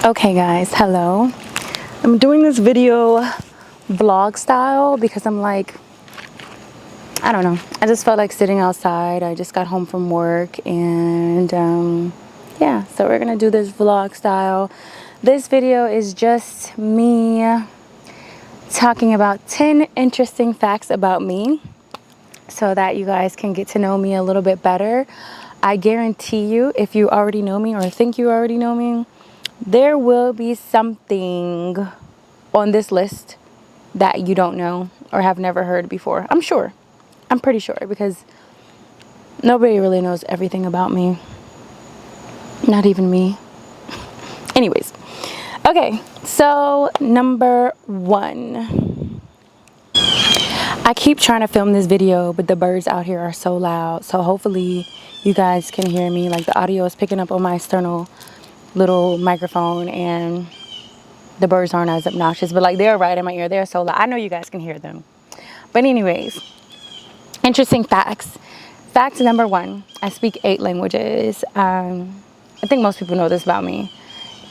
Okay guys, hello. I'm doing this video vlog style because I'm like, I don't know, I just felt like sitting outside. I just got home from work and yeah, so we're gonna do this vlog style. This video is just me talking about 10 interesting facts about me so that you guys can get to know me a little bit better. I guarantee you, if you already know me or think you already know me, there will be something on this list that you don't know or have never heard before. I'm sure. I'm pretty sure because nobody really knows everything about me. Not even me. Anyways. Okay, so number 1. I keep trying to film this video, but the birds out here are so loud. So hopefully you guys can hear me. Like the audio is picking up on my external little microphone and the birds aren't as obnoxious, but like they're right in my ear. They're so loud. I know you guys can hear them. But anyways, interesting facts. Fact number 1, I speak 8 languages. I think most people know this about me.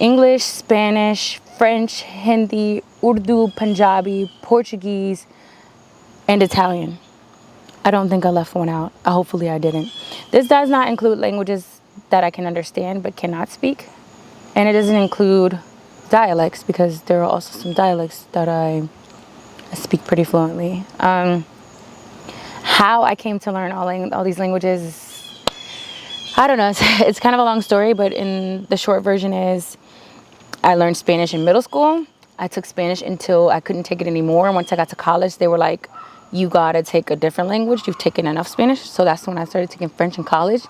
English, Spanish, French, Hindi, Urdu, Punjabi, Portuguese, and Italian. I don't think I left one out. Hopefully I didn't. This does not include languages that I can understand but cannot speak. And it doesn't include dialects because there are also some dialects that I speak pretty fluently. How I came to learn all these languages, I don't know. It's kind of a long story, but in the short version is I learned Spanish in middle school. I took Spanish until I couldn't take it anymore. And once I got to college, they were like, you gotta take a different language. You've taken enough Spanish. So that's when I started taking French in college.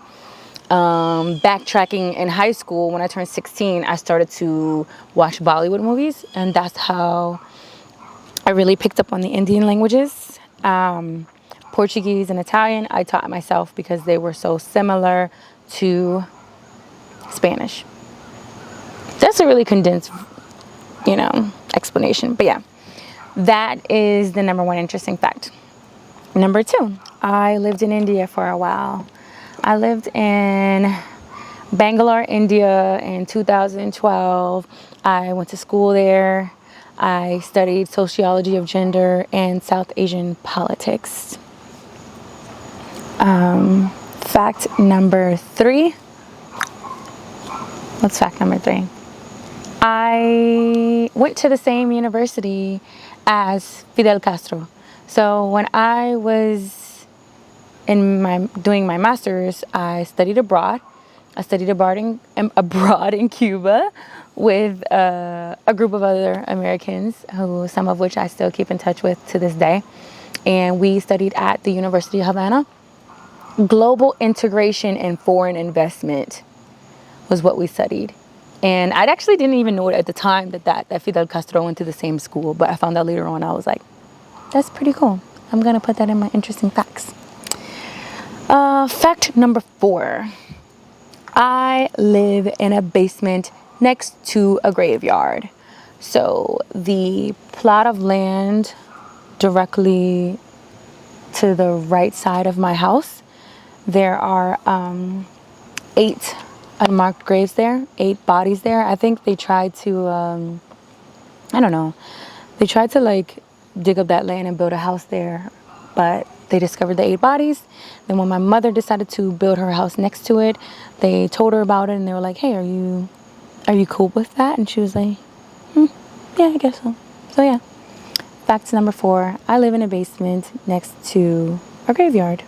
Backtracking in high school, when I turned 16, I started to watch Bollywood movies, and that's how I really picked up on the Indian languages. Portuguese and Italian, I taught myself because they were so similar to Spanish. That's a really condensed, explanation, but yeah, that is the number 1 interesting fact. Number 2, I lived in India for a while. I lived in Bangalore, India in 2012. I went to school there. I studied sociology of gender and South Asian politics. Fact number 3. What's fact number 3? I went to the same university as Fidel Castro. So when I was doing my master's, I studied abroad. I studied abroad in Cuba with a group of other Americans, some of which I still keep in touch with to this day. And we studied at the University of Havana. Global integration and foreign investment was what we studied. And I actually didn't even know it at the time that Fidel Castro went to the same school, but I found out later on. I was like, that's pretty cool. I'm gonna put that in my interesting facts. Fact number 4. I live in a basement next to a graveyard. So the plot of land directly to the right side of my house, there are 8 unmarked graves there, 8 bodies there. I think they tried to, I don't know, they tried to like dig up that land and build a house there, but they discovered the 8 bodies. Then when my mother decided to build her house next to it, they told her about it and they were like, hey, are you cool with that? And she was like, yeah, I guess so. So yeah, fact number 4, I live in a basement next to a graveyard.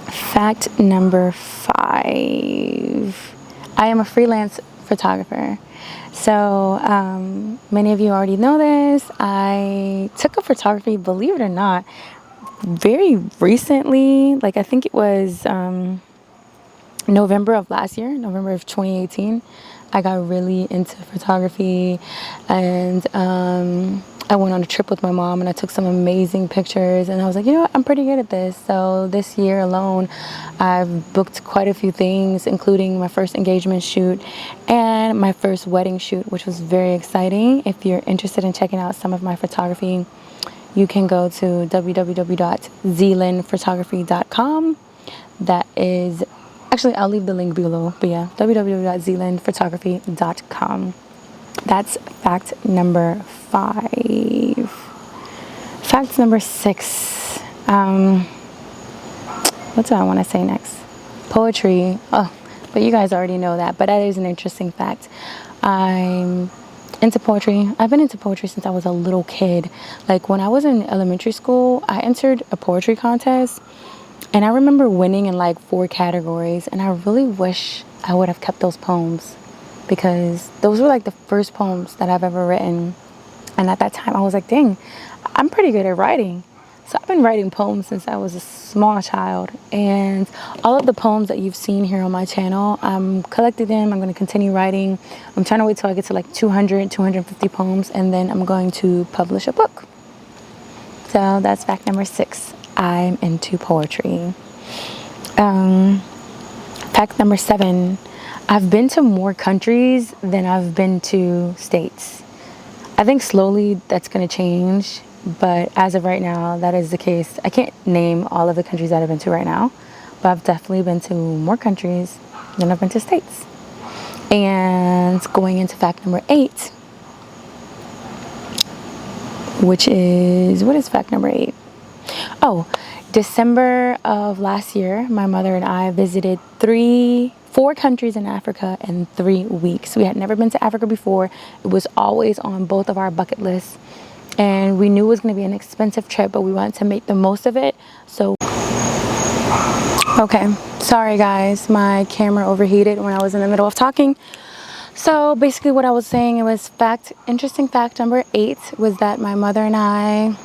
Fact number 5, I am a freelance photographer. So many of you already know this. I took up photography, believe it or not, very recently. Like I think it was November of last year, November of 2018. I got really into photography, and I went on a trip with my mom and I took some amazing pictures, and I was like, you know what, I'm pretty good at this. So this year alone, I've booked quite a few things, including my first engagement shoot and my first wedding shoot, which was very exciting. If you're interested in checking out some of my photography, you can go to www.zealandphotography.com. That is Actually, I'll leave the link below. But yeah, www.zealandphotography.com. That's fact number 5. Fact number 6. What do I want to say next? Poetry. Oh, but you guys already know that. But that is an interesting fact. I'm into poetry. I've been into poetry since I was a little kid. Like when I was in elementary school, I entered a poetry contest. And I remember winning in like 4 categories. And I really wish I would have kept those poems, because those were like the first poems that I've ever written. And at that time I was like, dang, I'm pretty good at writing. So I've been writing poems since I was a small child. And all of the poems that you've seen here on my channel, I'm collecting them. I'm going to continue writing. I'm trying to wait till I get to like 200, 250 poems. And then I'm going to publish a book. So that's fact number 6. I'm into poetry. Fact number 7. I've been to more countries than I've been to states. I think slowly that's going to change, but as of right now, that is the case. I can't name all of the countries that I've been to right now, but I've definitely been to more countries than I've been to states. And going into fact number 8, which is, what is fact number 8? Oh, December of last year, my mother and I visited 4 countries in Africa in 3 weeks. We had never been to Africa before. It was always on both of our bucket lists. And we knew it was going to be an expensive trip, but we wanted to make the most of it. So, okay, sorry guys, my camera overheated when I was in the middle of talking. So basically what I was saying, it was interesting fact number 8 was that my mother and I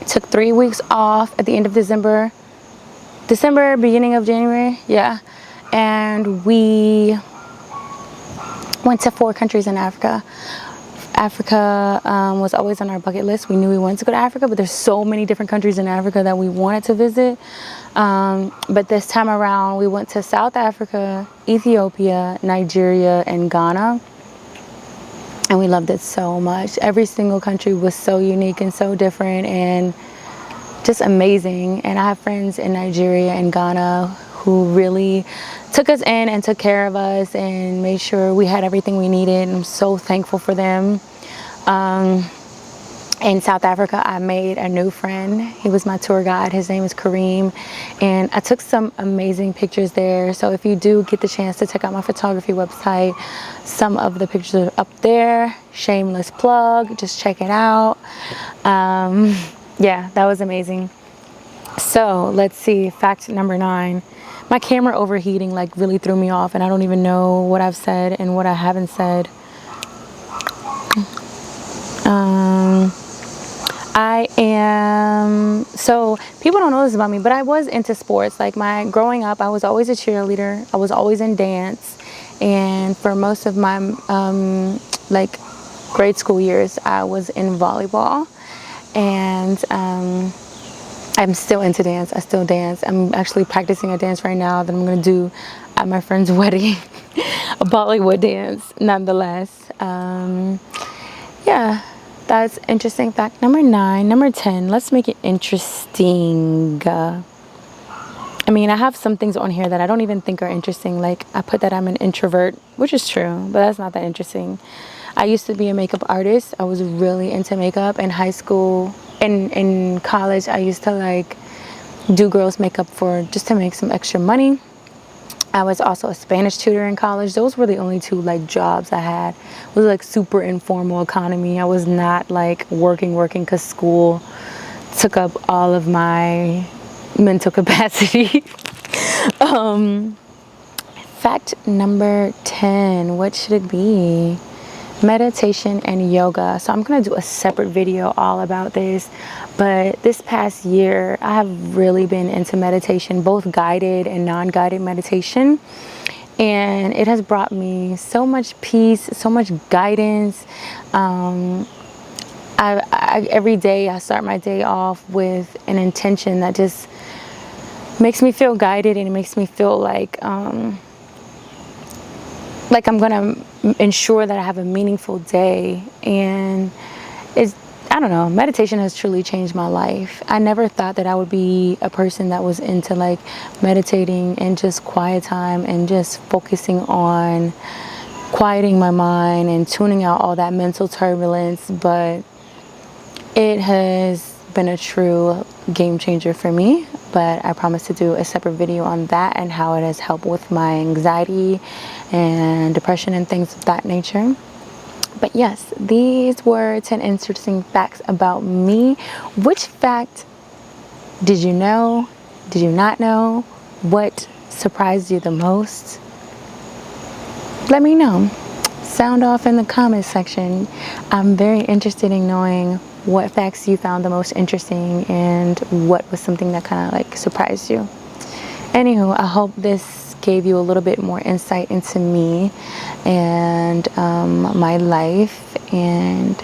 took 3 weeks off at the end of December, beginning of January, yeah. And we went to 4 countries in Africa. Africa was always on our bucket list. We knew we wanted to go to Africa, but there's so many different countries in Africa that we wanted to visit. But this time around, we went to South Africa, Ethiopia, Nigeria, and Ghana. And we loved it so much. Every single country was so unique and so different and just amazing. And I have friends in Nigeria and Ghana who really took us in and took care of us and made sure we had everything we needed. And I'm so thankful for them. In South Africa, I made a new friend. He was my tour guide. His name is Kareem. And I took some amazing pictures there. So if you do get the chance to check out my photography website, some of the pictures are up there. Shameless plug, just check it out. Yeah, that was amazing. So let's see, fact number 9. My camera overheating like really threw me off, and I don't even know what I've said and what I haven't said. So people don't know this about me, but I was into sports. Like growing up, I was always a cheerleader. I was always in dance. And for most of my like grade school years, I was in volleyball. And I'm still into dance. I still dance. I'm actually practicing a dance right now that I'm going to do at my friend's wedding. A Bollywood dance, nonetheless. Yeah. That's interesting fact number 9. Number 10, let's make it interesting. I mean, I have some things on here that I don't even think are interesting. Like I put that I'm an introvert, which is true, but that's not that interesting. I used to be a makeup artist. I was really into makeup in high school. In college, I used to like do girls' makeup just to make some extra money. I was also a Spanish tutor in college. Those were the only 2 like jobs I had. It was like super informal economy. I was not like working because school took up all of my mental capacity. Fact number 10, what should it be? Meditation and yoga. So I'm going to do a separate video all about this, but this past year I have really been into meditation, both guided and non-guided meditation, and it has brought me so much peace, so much guidance. Every day I start my day off with an intention that just makes me feel guided, and it makes me feel like I'm going to ensure that I have a meaningful day. And I don't know, meditation has truly changed my life. I never thought that I would be a person that was into like meditating and just quiet time and just focusing on quieting my mind and tuning out all that mental turbulence, but it has been a true game changer for me. But I promise to do a separate video on that and how it has helped with my anxiety and depression and things of that nature. But yes, these were 10 interesting facts about me. Which fact did you know? Did you not know? What surprised you the most? Let me know. Sound off in the comments section. I'm very interested in knowing what facts you found the most interesting and what was something that kind of like surprised you. Anywho, I hope this gave you a little bit more insight into me and my life, and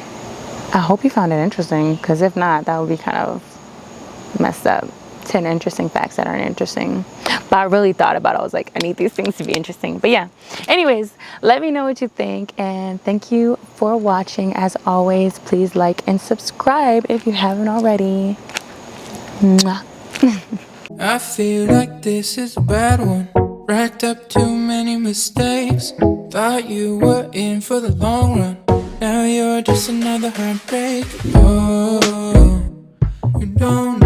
I hope you found it interesting, because if not, that would be kind of messed up. 10 interesting facts that aren't interesting. But I really thought about it. I was like, I need these things to be interesting. But yeah, anyways, let me know what you think, and thank you for watching. As always, please like and subscribe if you haven't already. Mwah. I feel like this is a bad one. Racked up too many mistakes. Thought you were in for the long run. Now you're just another heartbreak. Oh, you don't